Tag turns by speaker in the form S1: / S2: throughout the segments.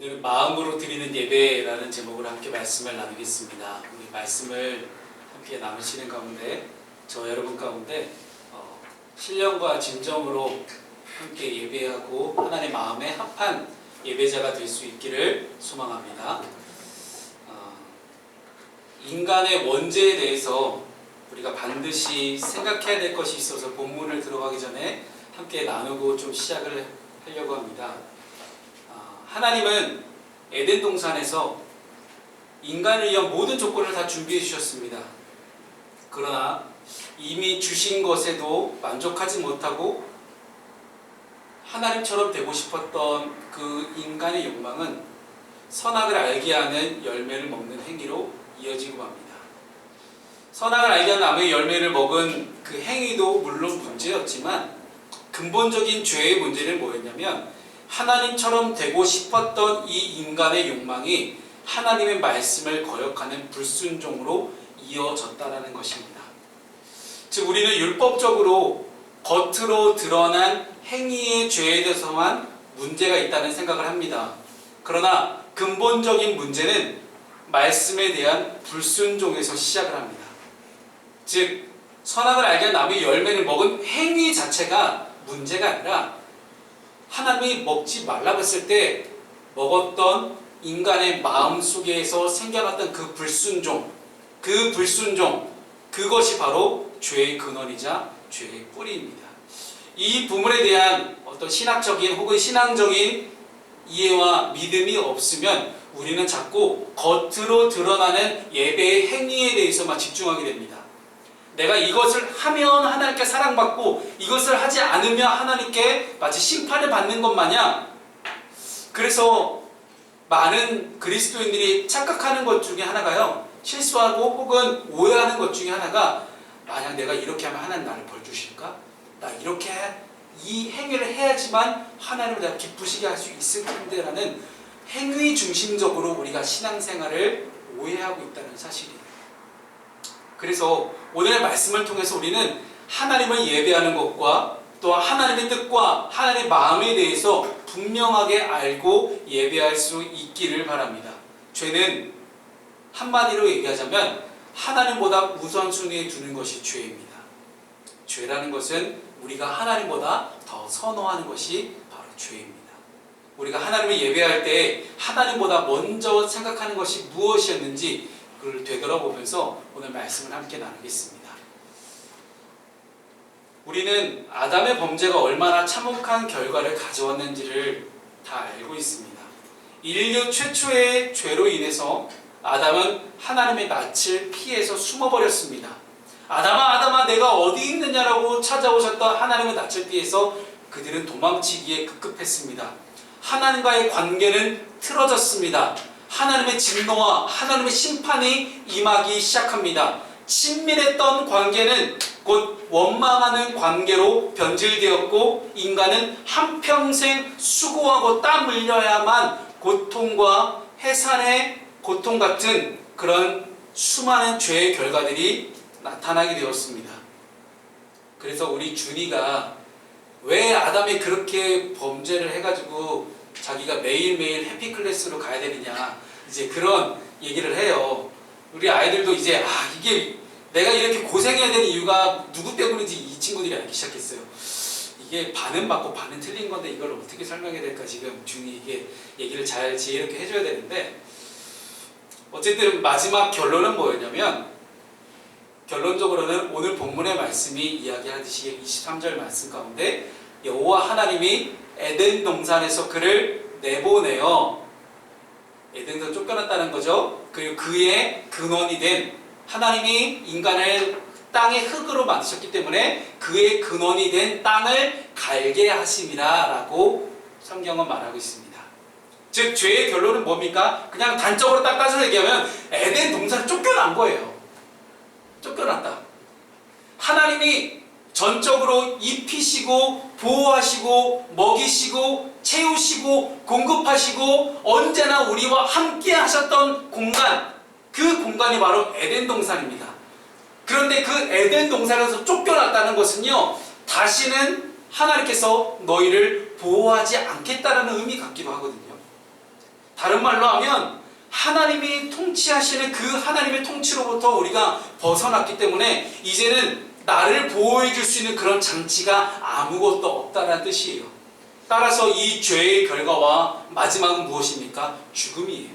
S1: 오늘은 마음으로 드리는 예배라는 제목으로 함께 말씀을 나누겠습니다. 우리 말씀을 함께 나누시는 가운데 저 여러분 가운데 신령과 진정으로 함께 예배하고 하나님의 마음에 합한 예배자가 될 수 있기를 소망합니다. 인간의 원죄에 대해서 우리가 반드시 생각해야 될 것이 있어서 본문을 들어가기 전에 함께 나누고 좀 시작을 하려고 합니다. 하나님은 에덴 동산에서 인간을 위한 모든 조건을 다 준비해 주셨습니다. 그러나 이미 주신 것에도 만족하지 못하고 하나님처럼 되고 싶었던 그 인간의 욕망은 선악을 알게 하는 열매를 먹는 행위로 이어지고 합니다. 선악을 알게 하는 나무의 열매를 먹은 그 행위도 물론 문제였지만 근본적인 죄의 문제는 뭐였냐면 하나님처럼 되고 싶었던 이 인간의 욕망이 하나님의 말씀을 거역하는 불순종으로 이어졌다는 것입니다. 즉 우리는 율법적으로 겉으로 드러난 행위의 죄에 대해서만 문제가 있다는 생각을 합니다. 그러나 근본적인 문제는 말씀에 대한 불순종에서 시작을 합니다. 즉 선악을 알게 한 나무의 열매를 먹은 행위 자체가 문제가 아니라 하나님이 먹지 말라고 했을 때 먹었던 인간의 마음 속에서 생겨났던 그 불순종, 그것이 바로 죄의 근원이자 죄의 뿌리입니다. 이 부분에 대한 어떤 신학적인 혹은 신앙적인 이해와 믿음이 없으면 우리는 자꾸 겉으로 드러나는 예배의 행위에 대해서만 집중하게 됩니다. 내가 이것을 하면 하나님께 사랑받고 이것을 하지 않으면 하나님께 마치 심판을 받는 것 마냥, 그래서 많은 그리스도인들이 착각하는 것 중에 하나가요, 실수하고 혹은 오해하는 것 중에 하나가 만약 내가 이렇게 하면 하나님 나를 벌 주실까? 나 이렇게 이 행위를 해야지만 하나님을 내가 기쁘시게 할 수 있을 텐데 라는 행위 중심적으로 우리가 신앙생활을 오해하고 있다는 사실이에요. 그래서 오늘의 말씀을 통해서 우리는 하나님을 예배하는 것과 또 하나님의 뜻과 하나님의 마음에 대해서 분명하게 알고 예배할 수 있기를 바랍니다. 죄는 한마디로 얘기하자면 하나님보다 우선순위에 두는 것이 죄입니다. 죄라는 것은 우리가 하나님보다 더 선호하는 것이 바로 죄입니다. 우리가 하나님을 예배할 때 하나님보다 먼저 생각하는 것이 무엇이었는지 그걸 되돌아보면서 오늘 말씀을 함께 나누겠습니다. 우리는 아담의 범죄가 얼마나 참혹한 결과를 가져왔는지를 다 알고 있습니다. 인류 최초의 죄로 인해서 아담은 하나님의 낯을 피해서 숨어버렸습니다. 아담아 아담아 내가 어디 있느냐라고 찾아오셨던 하나님의 낯을 피해서 그들은 도망치기에 급급했습니다. 하나님과의 관계는 틀어졌습니다. 하나님의 진노와 하나님의 심판이 임하기 시작합니다. 친밀했던 관계는 곧 원망하는 관계로 변질되었고 인간은 한평생 수고하고 땀 흘려야만 고통과 해산의 고통 같은 그런 수많은 죄의 결과들이 나타나게 되었습니다. 그래서 우리 준이가 왜 아담이 그렇게 범죄를 해가지고 자기가 매일매일 해피클래스로 가야 되느냐 이제 그런 얘기를 해요. 우리 아이들도 이제 이게 내가 이렇게 고생해야 되는 이유가 누구 때문인지 이 친구들이 알기 시작했어요. 이게 반은 맞고 반은 틀린 건데 이걸 어떻게 설명해야 될까 지금 준이 이게 얘기를 잘 지혜롭게 해줘야 되는데, 어쨌든 마지막 결론은 뭐였냐면, 결론적으로는 오늘 본문의 말씀이 이야기하듯이 23절 말씀 가운데 여호와 하나님이 에덴 동산에서 그를 내보내어, 에덴에서 쫓겨났다는 거죠. 그리고 그의 근원이 된 하나님이 인간을 땅의 흙으로 만드셨기 때문에 그의 근원이 된 땅을 갈게 하심이라 라고 성경은 말하고 있습니다. 즉 죄의 결론은 뭡니까? 그냥 단적으로 딱 따져서 얘기하면 에덴 동산을 쫓겨난 거예요. 쫓겨났다. 하나님이 전적으로 입히시고 보호하시고 먹이시고 채우시고 공급하시고 언제나 우리와 함께 하셨던 공간, 그 공간이 바로 에덴 동산입니다. 그런데 그 에덴 동산에서 쫓겨났다는 것은요, 다시는 하나님께서 너희를 보호하지 않겠다는 의미 같기도 하거든요. 다른 말로 하면 하나님이 통치하시는 그 하나님의 통치로부터 우리가 벗어났기 때문에 이제는 나를 보호해 줄 수 있는 그런 장치가 아무것도 없다는 뜻이에요. 따라서 이 죄의 결과와 마지막은 무엇입니까? 죽음이에요.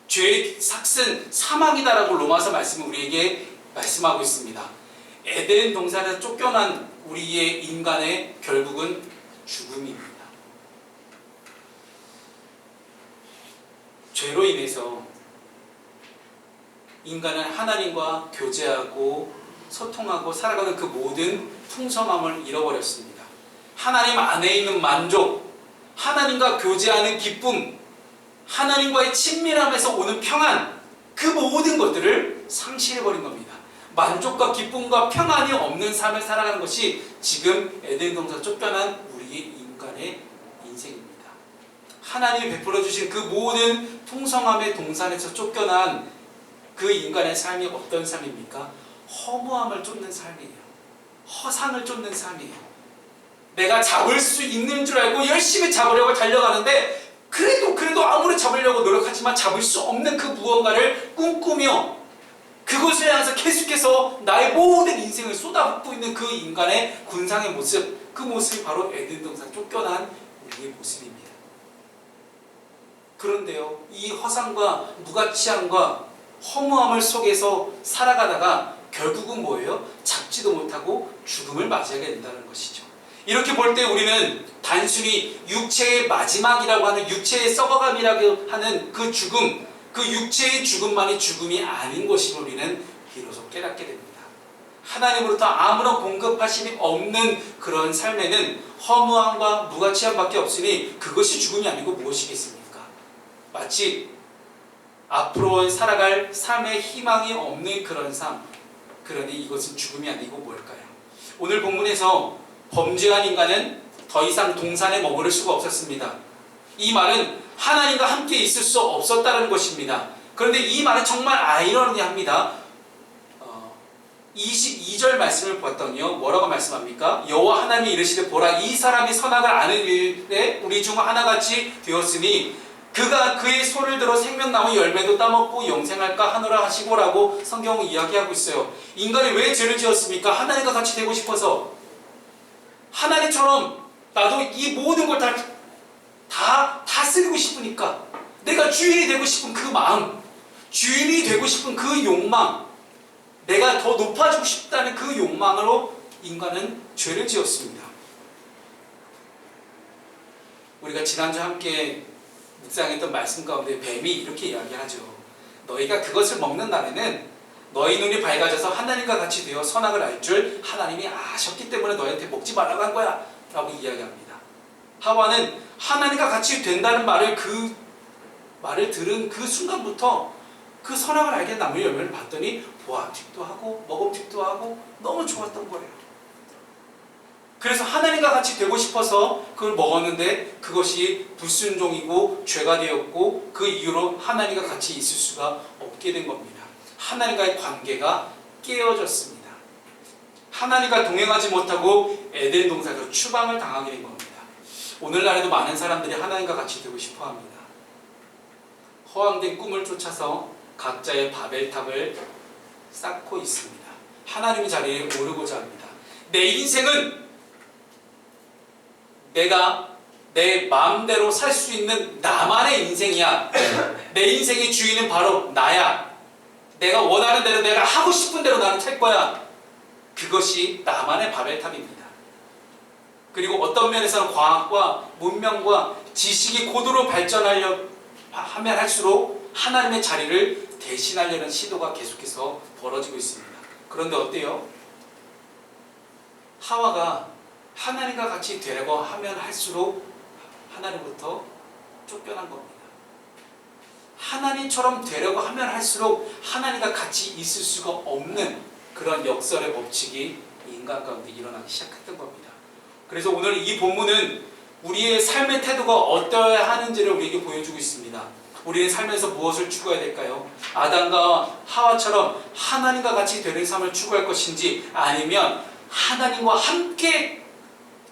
S1: 죄의 삭은 사망이다라고 로마서 말씀은 우리에게 말씀하고 있습니다. 에덴 동산에서 쫓겨난 우리의 인간의 결국은 죽음입니다. 죄로 인해서 인간은 하나님과 교제하고 소통하고 살아가는 그 모든 풍성함을 잃어버렸습니다. 하나님 안에 있는 만족, 하나님과 교제하는 기쁨, 하나님과의 친밀함에서 오는 평안, 그 모든 것들을 상실해버린 겁니다. 만족과 기쁨과 평안이 없는 삶을 살아가는 것이 지금 에덴 동산 쫓겨난 우리의 인간의 인생입니다. 하나님이 베풀어 주신 그 모든 풍성함의 동산에서 쫓겨난 그 인간의 삶이 어떤 삶입니까? 허무함을 쫓는 삶이에요. 허상을 쫓는 삶이에요. 내가 잡을 수 있는 줄 알고 열심히 잡으려고 달려가는데 그래도 아무리 잡으려고 노력하지만 잡을 수 없는 그 무언가를 꿈꾸며 그것을 향해서 계속해서 나의 모든 인생을 쏟아붓고 있는 그 인간의 군상의 모습, 그 모습이 바로 에덴 동산 쫓겨난 우리의 모습입니다. 그런데요, 이 허상과 무가치함과 허무함을 속에서 살아가다가 결국은 뭐예요? 잡지도 못하고 죽음을 맞이하게 된다는 것이죠. 이렇게 볼 때 우리는 단순히 육체의 마지막이라고 하는 육체의 썩어감이라고 하는 그 죽음, 그 육체의 죽음만이 죽음이 아닌 것을 우리는 비로소 깨닫게 됩니다. 하나님으로부터 아무런 공급하심이 없는 그런 삶에는 허무함과 무가치함밖에 없으니 그것이 죽음이 아니고 무엇이겠습니까? 마치 앞으로 살아갈 삶의 희망이 없는 그런 삶, 그러니 이것은 죽음이 아니고 뭘까요? 오늘 본문에서 범죄한 인간은 더 이상 동산에 머무를 수가 없었습니다. 이 말은 하나님과 함께 있을 수 없었다는 것입니다. 그런데 이 말은 정말 아이러니합니다. 22절 말씀을 봤더니요, 뭐라고 말씀합니까? 여호와 하나님이 이르시되 보라, 이 사람이 선악을 아는 일에 우리 중 하나같이 되었으니 그가 그의 손을 들어 생명나무 열매도 따먹고 영생할까 하노라 하시고라고 성경은 이야기하고 있어요. 인간이 왜 죄를 지었습니까? 하나님과 같이 되고 싶어서. 하나님처럼 나도 이 모든 걸 다 다스리고 싶으니까, 내가 주인이 되고 싶은 그 마음, 주인이 되고 싶은 그 욕망, 내가 더 높아지고 싶다는 그 욕망으로 인간은 죄를 지었습니다. 우리가 지난주 함께 묵상했던 말씀 가운데 뱀이 이렇게 이야기하죠. 너희가 그것을 먹는 날에는 너희 눈이 밝아져서 하나님과 같이 되어 선악을 알 줄 하나님이 아셨기 때문에 너희한테 먹지 말라고 한 거야 라고 이야기합니다. 하와는 하나님과 같이 된다는 말을 들은 그 순간부터 그 선악을 알게 나무의 열매를 봤더니 보암직도 하고 먹음직도 하고 너무 좋았던 거예요. 그래서 하나님과 같이 되고 싶어서 그걸 먹었는데 그것이 불순종이고 죄가 되었고 그 이후로 하나님과 같이 있을 수가 없게 된 겁니다. 하나님과의 관계가 깨어졌습니다. 하나님과 동행하지 못하고 에덴 동산에서 추방을 당하게 된 겁니다. 오늘날에도 많은 사람들이 하나님과 같이 되고 싶어 합니다. 허황된 꿈을 쫓아서 각자의 바벨탑을 쌓고 있습니다. 하나님의 자리에 오르고자 합니다. 내 인생은 내가 내 마음대로 살 수 있는 나만의 인생이야. 내 인생의 주인은 바로 나야. 내가 원하는 대로, 내가 하고 싶은 대로 나는 살 거야. 그것이 나만의 바벨탑입니다. 그리고 어떤 면에서는 과학과 문명과 지식이 고도로 발전하려 하면 할수록 하나님의 자리를 대신하려는 시도가 계속해서 벌어지고 있습니다. 그런데 어때요? 하와가 하나님과 같이 되려고 하면 할수록 하나님부터 쫓겨난 겁니다. 하나님처럼 되려고 하면 할수록 하나님과 같이 있을 수가 없는 그런 역설의 법칙이 인간 가운데 일어나기 시작했던 겁니다. 그래서 오늘 이 본문은 우리의 삶의 태도가 어떠해야 하는지를 우리에게 보여주고 있습니다. 우리는 삶에서 무엇을 추구해야 될까요? 아담과 하와처럼 하나님과 같이 되는 삶을 추구할 것인지, 아니면 하나님과 함께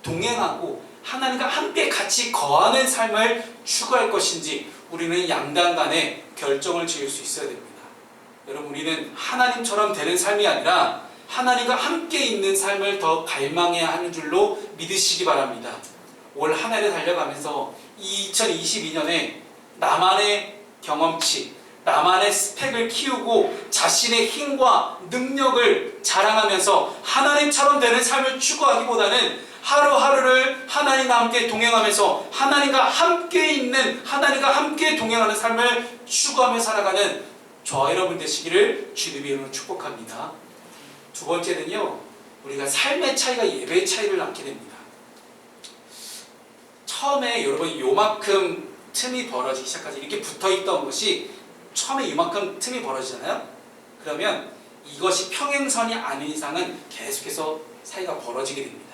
S1: 동행하고 하나님과 함께 같이 거하는 삶을 추구할 것인지 우리는 양당 간에 결정을 지을 수 있어야 됩니다. 여러분, 우리는 하나님처럼 되는 삶이 아니라 하나님과 함께 있는 삶을 더 갈망해야 하는 줄로 믿으시기 바랍니다. 올 한 해를 달려가면서 2022년에 나만의 경험치, 나만의 스펙을 키우고 자신의 힘과 능력을 자랑하면서 하나님처럼 되는 삶을 추구하기보다는 하루하루를 하나님과 함께 동행하면서 하나님과 함께 있는, 하나님과 함께 동행하는 삶을 추구하며 살아가는 저와 여러분 되시기를 주님의 이름으로 축복합니다. 두 번째는요, 우리가 삶의 차이가 예배의 차이를 낳게 됩니다. 처음에 여러분 요만큼 틈이 벌어지기 시작하죠. 이렇게 붙어있던 것이 처음에 이만큼 틈이 벌어지잖아요. 그러면 이것이 평행선이 아닌 이상은 계속해서 사이가 벌어지게 됩니다.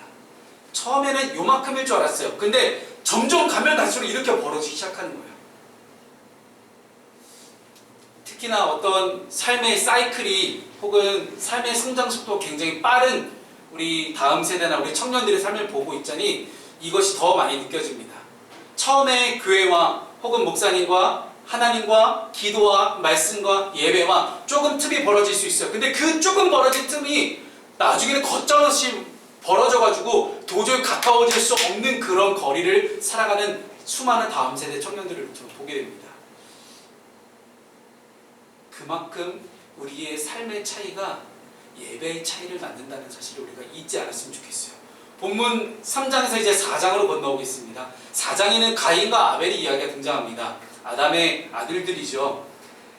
S1: 처음에는 요만큼일 줄 알았어요. 근데 점점 가면 갈수록 이렇게 벌어지기 시작하는 거예요. 특히나 어떤 삶의 사이클이 혹은 삶의 성장 속도가 굉장히 빠른 우리 다음 세대나 우리 청년들의 삶을 보고 있자니 이것이 더 많이 느껴집니다. 처음에 교회와 혹은 목사님과 하나님과 기도와 말씀과 예배와 조금 틈이 벌어질 수 있어요. 근데 그 조금 벌어진 틈이 나중에는 걷잡없이 벌어져가지고 도저히 가까워질 수 없는 그런 거리를 살아가는 수많은 다음 세대 청년들을 보게 됩니다. 그만큼 우리의 삶의 차이가 예배의 차이를 낳는다는 사실을 우리가 잊지 않았으면 좋겠어요. 본문 3장에서 이제 4장으로 건너오겠습니다. 4장에는 가인과 아벨의 이야기가 등장합니다. 아담의 아들들이죠.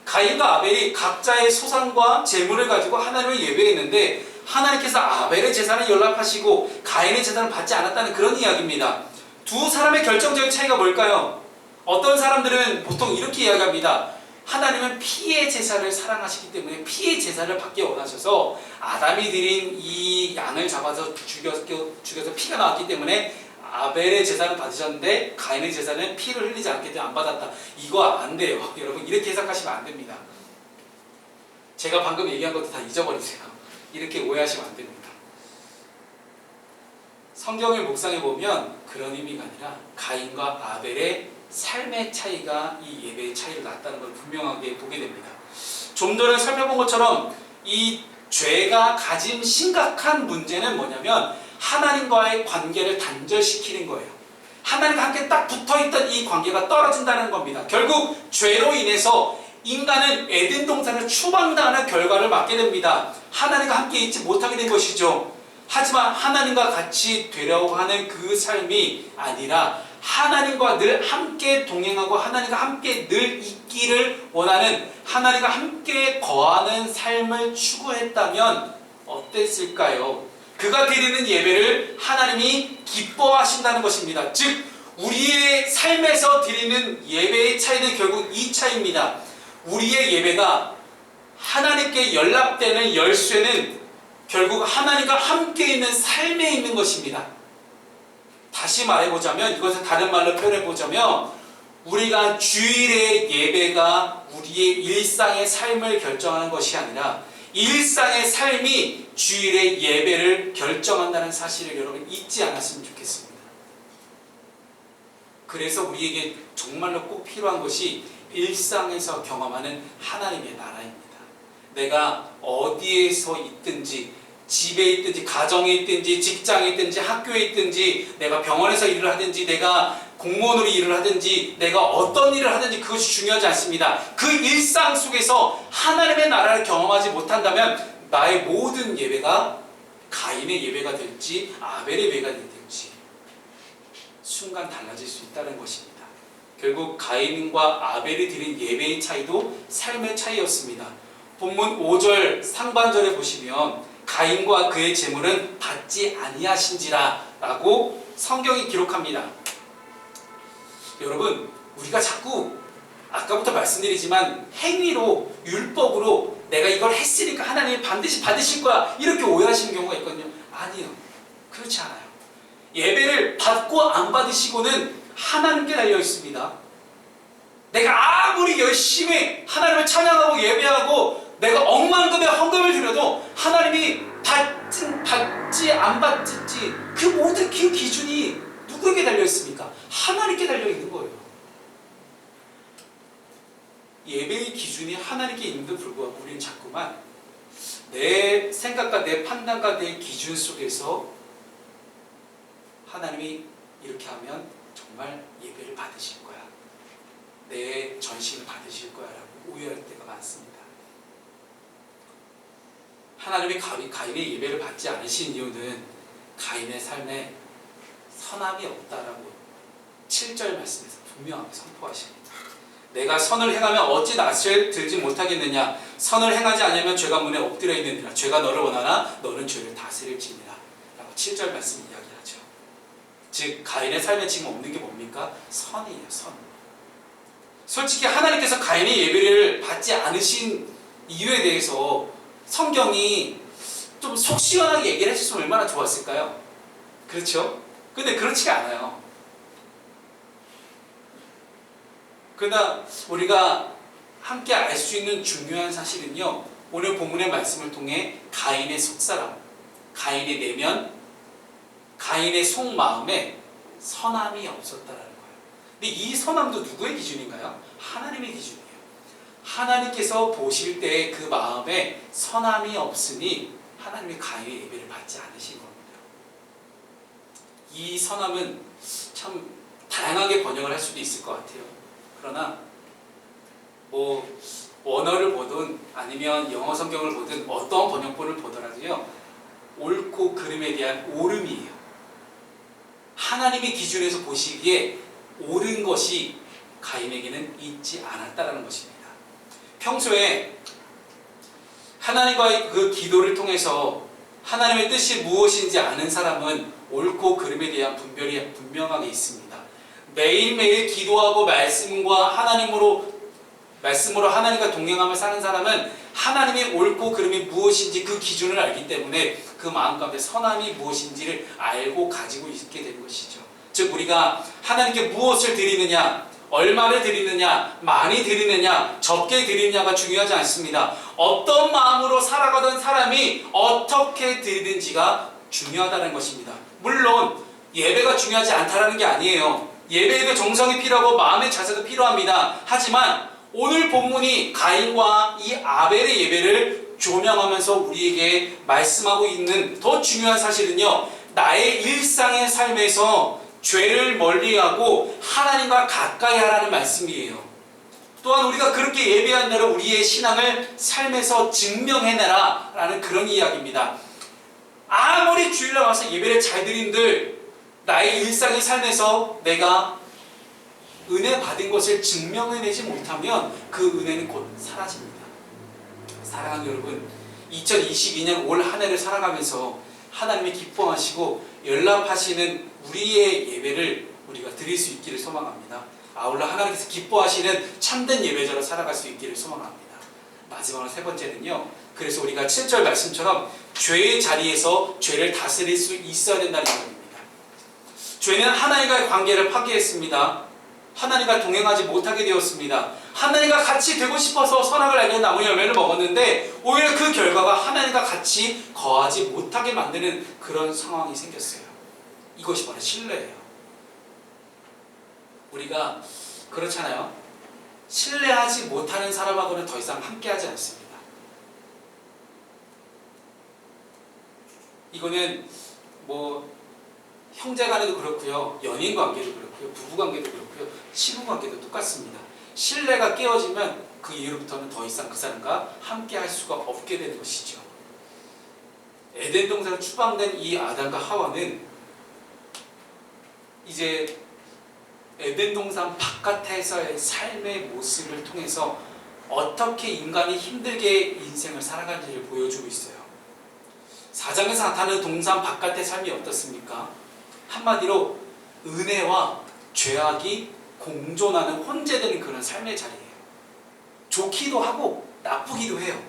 S1: 가인과 아벨이 각자의 소산과 재물을 가지고 하나님을 예배했는데 하나님께서 아벨의 제사를 연락하시고 가인의 제사를 받지 않았다는 그런 이야기입니다. 두 사람의 결정적인 차이가 뭘까요? 어떤 사람들은 보통 이렇게 이야기합니다. 하나님은 피의 제사를 사랑하시기 때문에 피의 제사를 받기 원하셔서 아담이 드린 이 양을 잡아서 죽여서 피가 나왔기 때문에 아벨의 제사를 받으셨는데 가인의 제사는 피를 흘리지 않기 때문에 안 받았다. 이거 안 돼요. 여러분, 이렇게 해석하시면 안 됩니다. 제가 방금 얘기한 것도 다 잊어버리세요. 이렇게 오해하시면 안 됩니다. 성경을 묵상해 보면 그런 의미가 아니라 가인과 아벨의 삶의 차이가 이 예배의 차이를 낳았다는 걸 분명하게 보게 됩니다. 좀 전에 살펴본 것처럼 이 죄가 가진 심각한 문제는 뭐냐면 하나님과의 관계를 단절시키는 거예요. 하나님과 함께 딱 붙어있던 이 관계가 떨어진다는 겁니다. 결국 죄로 인해서 인간은 에덴 동산을 추방당하는 결과를 맞게 됩니다. 하나님과 함께 있지 못하게 된 것이죠. 하지만 하나님과 같이 되려고 하는 그 삶이 아니라 하나님과 늘 함께 동행하고 하나님과 함께 늘 있기를 원하는, 하나님과 함께 거하는 삶을 추구했다면 어땠을까요? 그가 드리는 예배를 하나님이 기뻐하신다는 것입니다. 즉 우리의 삶에서 드리는 예배의 차이는 결국 이 차이입니다. 우리의 예배가 하나님께 연락되는 열쇠는 결국 하나님과 함께 있는 삶에 있는 것입니다. 다시 말해보자면, 이것을 다른 말로 표현해보자면 우리가 주일의 예배가 우리의 일상의 삶을 결정하는 것이 아니라 일상의 삶이 주일의 예배를 결정한다는 사실을 여러분 잊지 않았으면 좋겠습니다. 그래서 우리에게 정말로 꼭 필요한 것이 일상에서 경험하는 하나님의 나라입니다. 내가 어디에서 있든지, 집에 있든지, 가정에 있든지, 직장에 있든지, 학교에 있든지, 내가 병원에서 일을 하든지, 내가 공무원으로 일을 하든지, 내가 어떤 일을 하든지 그것이 중요하지 않습니다. 그 일상 속에서 하나님의 나라를 경험하지 못한다면 나의 모든 예배가 가인의 예배가 될지 아벨의 예배가 될지 순간 달라질 수 있다는 것입니다. 결국 가인과 아벨이 드린 예배의 차이도 삶의 차이였습니다. 본문 5절 상반절에 보시면 가인과 그의 재물은 받지 아니하신지라 라고 성경이 기록합니다. 여러분, 우리가 자꾸 아까부터 말씀드리지만 행위로, 율법으로 내가 이걸 했으니까 하나님이 반드시 받으실 거야 이렇게 오해하시는 경우가 있거든요. 아니요, 그렇지 않아요. 예배를 받고 안 받으시고는 하나님께 달려 있습니다. 내가 아무리 열심히 하나님을 찬양하고 예배하고 내가 억만금의 헌금을 드려도 하나님이 받지 안 받지 그 모든 그 기준이 누구에게 달려 있습니까? 하나님께 달려 있는 거예요. 예배의 기준이 하나님께 있는데도 불구하고 우리는 자꾸만 내 생각과 내 판단과 내 기준 속에서 하나님이 이렇게 하면 정말 예배를 받으실 거야, 내 전신을 받으실 거야 라고 오해할 때가 많습니다. 하나님이 가인의 예배를 받지 않으신 이유는 가인의 삶에 선함이 없다라고 7절 말씀에서 분명하게 선포하십니다. 내가 선을 행하면 어찌 낯을 들지 못하겠느냐? 선을 행하지 않으면 죄가 문에 엎드려 있느니라. 죄가 너를 원하나 너는 죄를 다스릴지니라 라고 7절 말씀 이야기하죠. 즉 가인의 삶에 지금 없는 게 뭡니까? 선이에요. 선. 솔직히 하나님께서 가인의 예배를 받지 않으신 이유에 대해서 성경이 좀 속 시원하게 얘기를 해줬으면 얼마나 좋았을까요? 그렇죠? 근데 그렇지가 않아요. 그러나 우리가 함께 알 수 있는 중요한 사실은요, 오늘 본문의 말씀을 통해 가인의 속사람, 가인의 내면, 가인의 속마음에 선함이 없었다라는 거예요. 근데 이 선함도 누구의 기준인가요? 하나님의 기준이에요. 하나님께서 보실 때 그 마음에 선함이 없으니 하나님의 가인의 예배를 받지 않으신 겁니다. 이 선함은 참 다양하게 번역을 할 수도 있을 것 같아요. 그러나 뭐 원어를 보든 아니면 영어 성경을 보든 어떤 번역본을 보더라도요, 옳고 그름에 대한 옳음이에요. 하나님의 기준에서 보시기에 옳은 것이 가인에게는 있지 않았다라는 것입니다. 평소에 하나님과의 그 기도를 통해서 하나님의 뜻이 무엇인지 아는 사람은 옳고 그름에 대한 분별이 분명하게 있습니다. 매일매일 기도하고 말씀으로 하나님과 동행하며 사는 사람은 하나님의 옳고 그름이 무엇인지 그 기준을 알기 때문에 그 마음 가운데 선함이 무엇인지를 알고 가지고 있게 되는 것이죠. 즉 우리가 하나님께 무엇을 드리느냐, 얼마를 드리느냐, 많이 드리느냐, 적게 드리느냐가 중요하지 않습니다. 어떤 마음으로 살아가던 사람이 어떻게 드리는지가 중요하다는 것입니다. 물론 예배가 중요하지 않다라는 게 아니에요. 예배에도 정성이 필요하고 마음의 자세도 필요합니다. 하지만 오늘 본문이 가인과 이 아벨의 예배를 조명하면서 우리에게 말씀하고 있는 더 중요한 사실은요, 나의 일상의 삶에서 죄를 멀리하고 하나님과 가까이 하라는 말씀이에요. 또한 우리가 그렇게 예배한 대로 우리의 신앙을 삶에서 증명해내라 라는 그런 이야기입니다. 아무리 주일날 와서 예배를 잘 드린들 나의 일상의 삶에서 내가 은혜 받은 것을 증명해내지 못하면 그 은혜는 곧 사라집니다. 사랑하는 여러분, 2022년 올 한 해를 살아가면서 하나님이 기뻐하시고 연락하시는 우리의 예배를 우리가 드릴 수 있기를 소망합니다. 아울러 하나님께서 기뻐하시는 참된 예배자로 살아갈 수 있기를 소망합니다. 마지막으로 세 번째는요, 그래서 우리가 7절 말씀처럼 죄의 자리에서 죄를 다스릴 수 있어야 된다는 겁니다. 죄는 하나님과의 관계를 파괴했습니다. 하나님과 동행하지 못하게 되었습니다. 하나님과 같이 되고 싶어서 선악을 알게 나무 열매를 먹었는데 오히려 그 결과가 하나님과 같이 거하지 못하게 만드는 그런 상황이 생겼어요. 이것이 바로 신뢰예요. 우리가 그렇잖아요. 신뢰하지 못하는 사람하고는 더 이상 함께하지 않습니다. 이거는 뭐 형제간에도 그렇고요, 연인 관계도 그렇고요, 부부 관계도 그렇고요, 친구 관계도 똑같습니다. 신뢰가 깨어지면 그 이후부터는 더 이상 그 사람과 함께 할 수가 없게 되는 것이죠. 에덴 동산에 추방된 이 아담과 하와는 이제 에덴 동산 바깥에서의 삶의 모습을 통해서 어떻게 인간이 힘들게 인생을 살아가는지를 보여주고 있어요. 4장에서 나타나는 동산 바깥의 삶이 어떻습니까? 한마디로 은혜와 죄악이 공존하는 혼재되는 그런 삶의 자리예요. 좋기도 하고 나쁘기도 해요.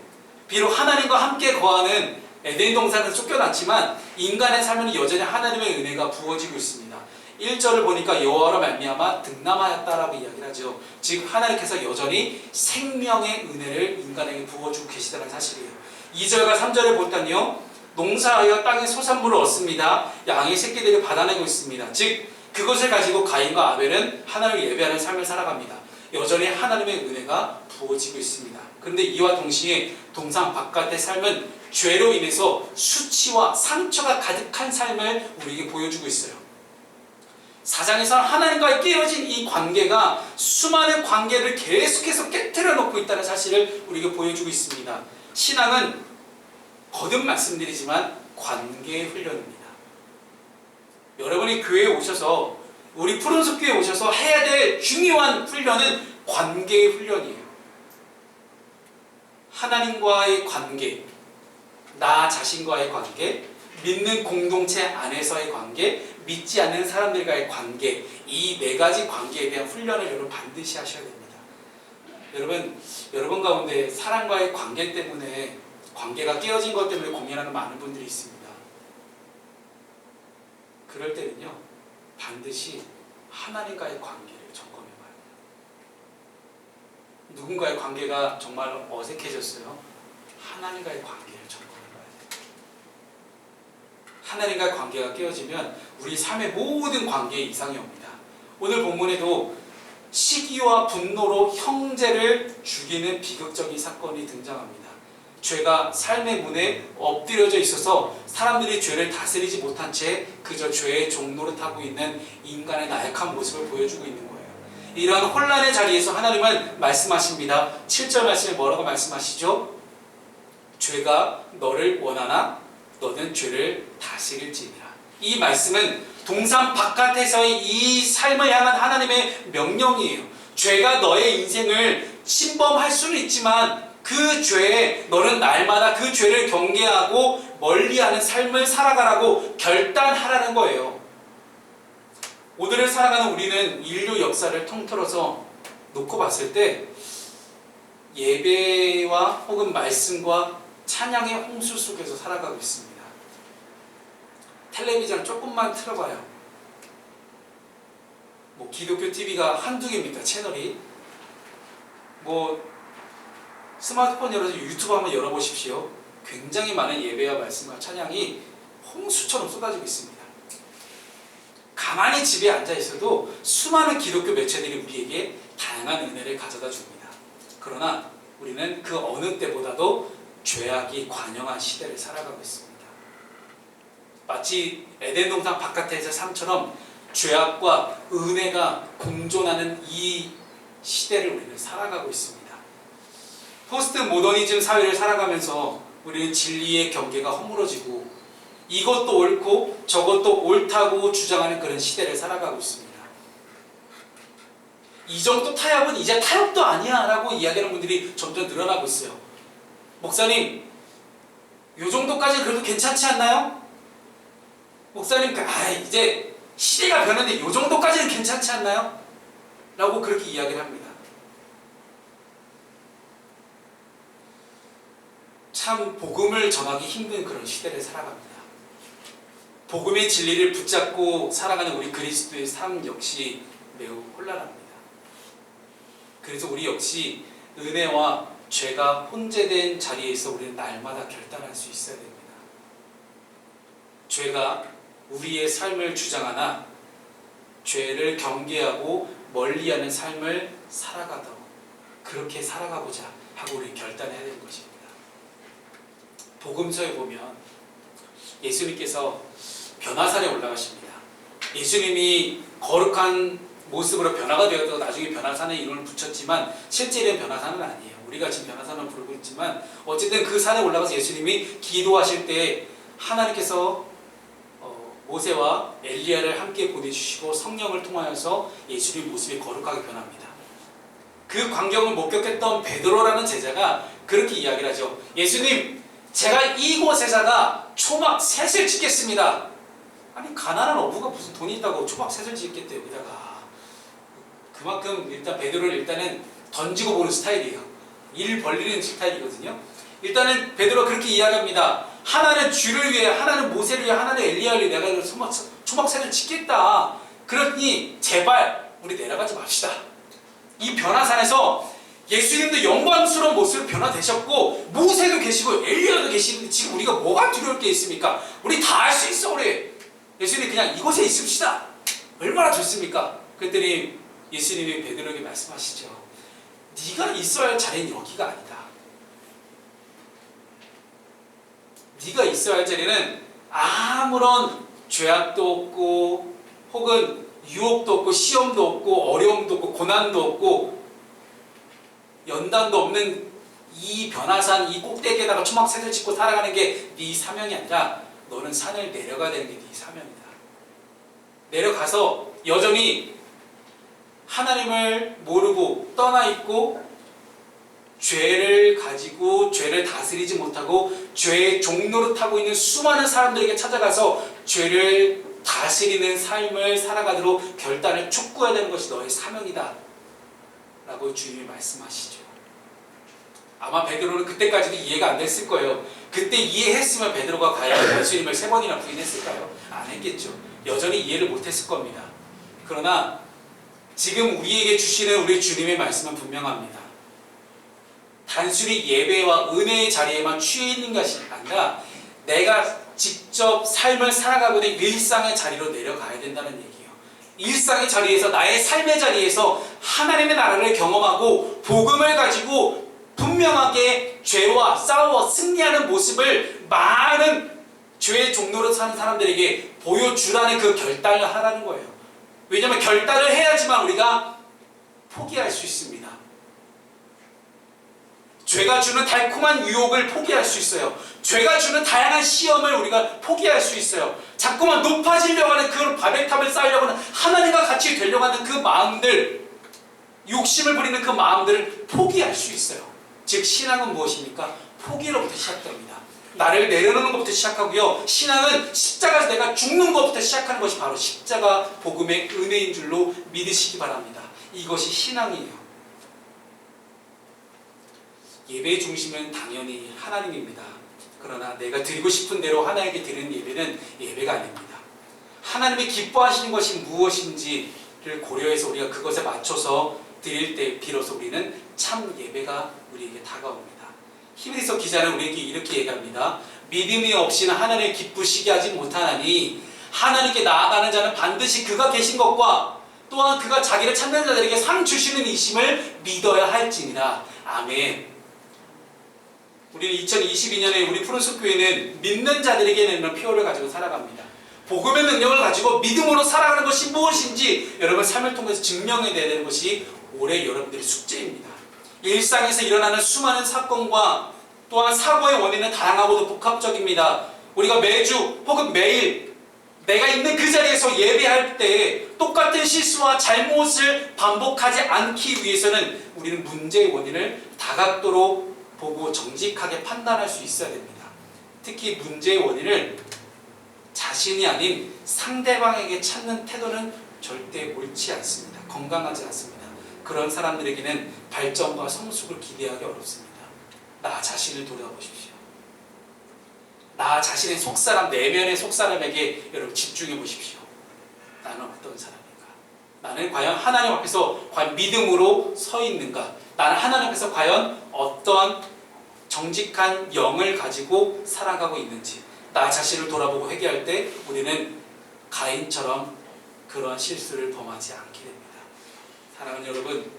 S1: 비록 하나님과 함께 거하는 에덴 동산은 쫓겨났지만 인간의 삶에는 여전히 하나님의 은혜가 부어지고 있습니다. 1절을 보니까 여호와로 말미암아 등남하였다라고 이야기를 하죠. 즉 하나님께서 여전히 생명의 은혜를 인간에게 부어주고 계시다는 사실이에요. 2절과 3절을 보니까요, 농사하여 땅의 소산물을 얻습니다. 양의 새끼들을 받아내고 있습니다. 즉 그것을 가지고 가인과 아벨은 하나님을 예배하는 삶을 살아갑니다. 여전히 하나님의 은혜가 부어지고 있습니다. 그런데 이와 동시에 동상 바깥의 삶은 죄로 인해서 수치와 상처가 가득한 삶을 우리에게 보여주고 있어요. 사장에서 하나님과의 깨어진 이 관계가 수많은 관계를 계속해서 깨트려 놓고 있다는 사실을 우리에게 보여주고 있습니다. 신앙은 거듭 말씀드리지만 관계의 훈련입니다. 여러분이 교회에 오셔서, 우리 푸른숲 교회에 오셔서 해야 될 중요한 훈련은 관계의 훈련이에요. 하나님과의 관계, 나 자신과의 관계, 믿는 공동체 안에서의 관계, 믿지 않는 사람들과의 관계, 이 네 가지 관계에 대한 훈련을 여러분 반드시 하셔야 됩니다. 여러분 가운데 사람과의 관계 때문에, 관계가 깨어진 것 때문에 고민하는 많은 분들이 있습니다. 그럴 때는요, 반드시 하나님과의 관계를 점검해 봐야 돼요. 누군가의 관계가 정말 어색해졌어요. 하나님과의 관계를 점검해 봐야 돼요. 하나님과의 관계가 깨어지면 우리 삶의 모든 관계에 이상이 옵니다. 오늘 본문에도 시기와 분노로 형제를 죽이는 비극적인 사건이 등장합니다. 죄가 삶의 문에 엎드려져 있어서 사람들이 죄를 다스리지 못한 채 그저 죄의 종노릇하고 있는 인간의 나약한 모습을 보여주고 있는 거예요. 이러한 혼란의 자리에서 하나님은 말씀하십니다. 7절 말씀에 뭐라고 말씀하시죠? 죄가 너를 원하나 너는 죄를 다스릴지니라. 이 말씀은 동산 바깥에서의 이 삶을 향한 하나님의 명령이에요. 죄가 너의 인생을 침범할 수는 있지만 그 죄에 너는 날마다 그 죄를 경계하고 멀리하는 삶을 살아가라고 결단하라는 거예요. 오늘을 살아가는 우리는 인류 역사를 통틀어서 놓고 봤을 때 예배와 혹은 말씀과 찬양의 홍수 속에서 살아가고 있습니다. 텔레비전 조금만 틀어봐요. 기독교 TV가 한두 개입니까? 채널이. 스마트폰 열어서 유튜브 한번 열어보십시오. 굉장히 많은 예배와 말씀과 찬양이 홍수처럼 쏟아지고 있습니다. 가만히 집에 앉아 있어도 수많은 기독교 매체들이 우리에게 다양한 은혜를 가져다 줍니다. 그러나 우리는 그 어느 때보다도 죄악이 관영한 시대를 살아가고 있습니다. 마치 에덴 동산 바깥에서의 삶처럼 죄악과 은혜가 공존하는 이 시대를 우리는 살아가고 있습니다. 포스트 모더니즘 사회를 살아가면서 우리는 진리의 경계가 허물어지고 이것도 옳고 저것도 옳다고 주장하는 그런 시대를 살아가고 있습니다. 이 정도 타협은 이제 타협도 아니야 라고 이야기하는 분들이 점점 늘어나고 있어요. 목사님, 이 정도까지는 그래도 괜찮지 않나요? 목사님, 이제 시대가 변했는데 이 정도까지는 괜찮지 않나요? 라고 그렇게 이야기를 합니다. 참 복음을 전하기 힘든 그런 시대를 살아갑니다. 복음의 진리를 붙잡고 살아가는 우리 그리스도의 삶 역시 매우 혼란합니다. 그래서 우리 역시 은혜와 죄가 혼재된 자리에서 우리는 날마다 결단할 수 있어야 됩니다. 죄가 우리의 삶을 주장하나 죄를 경계하고 멀리하는 삶을 살아가도록 그렇게 살아가보자 하고 우리 결단해야 되는 것입니다. 복음서에 보면 예수님께서 변화산에 올라가십니다. 예수님이 거룩한 모습으로 변화가 되어서 나중에 변화산에 이름을 붙였지만 실제는 변화산은 아니에요. 우리가 지금 변화산을 부르고 있지만 어쨌든 그 산에 올라가서 예수님이 기도하실 때 하나님께서 모세와 엘리야를 함께 보내주시고 성령을 통하여서 예수님 모습이 거룩하게 변합니다. 그 광경을 목격했던 베드로라는 제자가 그렇게 이야기를 하죠. 예수님, 제가 이곳에다가 초막 셋을 짓겠습니다. 아니, 가난한 어부가 무슨 돈이 있다고 초막 셋을 짓겠대 여기다가. 그만큼 일단 베드로를 일단은 던지고 보는 스타일이에요. 일 벌리는 스타일이거든요. 일단은 베드로가 그렇게 이야기합니다. 하나는 주를 위해, 하나는 모세를 위해, 하나는 엘리야를 위해 내가 초막 셋을 짓겠다. 그러니 제발 우리 내려가지 맙시다. 이 변화산에서 예수님도 영광스러운 모습으로 변화되셨고 모세도 계시고 엘리야도 계시는데 지금 우리가 뭐가 두려울 게 있습니까? 우리 다 할 수 있어. 우리 예수님 그냥 이곳에 있읍시다. 얼마나 좋습니까? 그랬더니 예수님이 베드로에게 말씀하시죠. 네가 있어야 할 자리는 여기가 아니다. 네가 있어야 할 자리는 아무런 죄악도 없고 혹은 유혹도 없고 시험도 없고 어려움도 없고 고난도 없고 연단도 없는 이 변화산 이 꼭대기에다가 초막새를 짓고 살아가는 게 네 사명이 아니라 너는 산을 내려가야 되는 게 네 사명이다. 내려가서 여전히 하나님을 모르고 떠나 있고 죄를 가지고 죄를 다스리지 못하고 죄의 종로를 타고 있는 수많은 사람들에게 찾아가서 죄를 다스리는 삶을 살아가도록 결단을 촉구해야 되는 것이 너의 사명이다 라고 주님이 말씀하시죠. 아마 베드로는 그때까지도 이해가 안 됐을 거예요. 그때 이해했으면 베드로가 과연 예수님을 3번이나 부인했을까요? 안 했겠죠. 여전히 이해를 못했을 겁니다. 그러나 지금 우리에게 주시는 우리 주님의 말씀은 분명합니다. 단순히 예배와 은혜의 자리에만 취해 있는 것이 아니라 내가 직접 삶을 살아가고 있는 일상의 자리로 내려가야 된다는 얘기예요. 일상의 자리에서 나의 삶의 자리에서 하나님의 나라를 경험하고 복음을 가지고 분명하게 죄와 싸워 승리하는 모습을 많은 죄의 종로로 사는 사람들에게 보여주라는 그 결단을 하라는 거예요. 왜냐하면 결단을 해야지만 우리가 포기할 수 있습니다. 죄가 주는 달콤한 유혹을 포기할 수 있어요. 죄가 주는 다양한 시험을 우리가 포기할 수 있어요. 자꾸만 높아지려고 하는 그 바벨탑을 쌓으려고 하는 하나님과 같이 되려고 하는 그 마음들, 욕심을 부리는 그 마음들을 포기할 수 있어요. 즉 신앙은 무엇입니까? 포기로부터 시작됩니다. 나를 내려놓는 것부터 시작하고요. 신앙은 십자가에서 내가 죽는 것부터 시작하는 것이 바로 십자가 복음의 은혜인 줄로 믿으시기 바랍니다. 이것이 신앙이에요. 예배의 중심은 당연히 하나님입니다. 그러나 내가 드리고 싶은 대로 하나님께 드리는 예배는 예배가 아닙니다. 하나님이 기뻐하시는 것이 무엇인지를 고려해서 우리가 그것에 맞춰서 드릴 때 비로소 우리는 참 예배가 우리에게 다가옵니다. 히브리서 기자는 우리에게 이렇게 얘기합니다. 믿음이 없이는 하나님을 기쁘시게 하지 못하나니 하나님께 나아가는 자는 반드시 그가 계신 것과 또한 그가 자기를 찾는 자들에게 상 주시는 이심을 믿어야 할지니라. 아멘. 우리는 2022년에 우리 푸른숲 교회는 믿는 자들에게는 이런 표어를 가지고 살아갑니다. 복음의 능력을 가지고 믿음으로 살아가는 것이 무엇인지 여러분 삶을 통해서 증명해야 되는 것이 올해 여러분들의 숙제입니다. 일상에서 일어나는 수많은 사건과 또한 사고의 원인은 다양하고도 복합적입니다. 우리가 매주 혹은 매일 내가 있는 그 자리에서 예배할 때 똑같은 실수와 잘못을 반복하지 않기 위해서는 우리는 문제의 원인을 다각도로 보고 정직하게 판단할 수 있어야 됩니다. 특히 문제의 원인을 자신이 아닌 상대방에게 찾는 태도는 절대 옳지 않습니다. 건강하지 않습니다. 그런 사람들에게는 발전과 성숙을 기대하기 어렵습니다. 나 자신을 돌아보십시오. 나 자신의 속사람, 내면의 속사람에게 여러분 집중해 보십시오. 나는 어떤 사람인가? 나는 과연 하나님 앞에서 과연 믿음으로 서 있는가? 나는 하나님 앞에서 과연 어떠한 정직한 영을 가지고 살아가고 있는지 나 자신을 돌아보고 회개할 때 우리는 가인처럼 그러한 실수를 범하지 않게 됩니다. 사랑하는 여러분,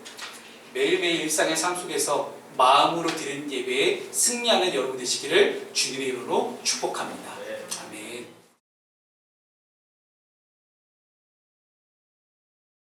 S1: 매일매일 일상의 삶 속에서 마음으로 드리는 예배에 승리하는 여러분 되시기를 주님의 이름으로 축복합니다.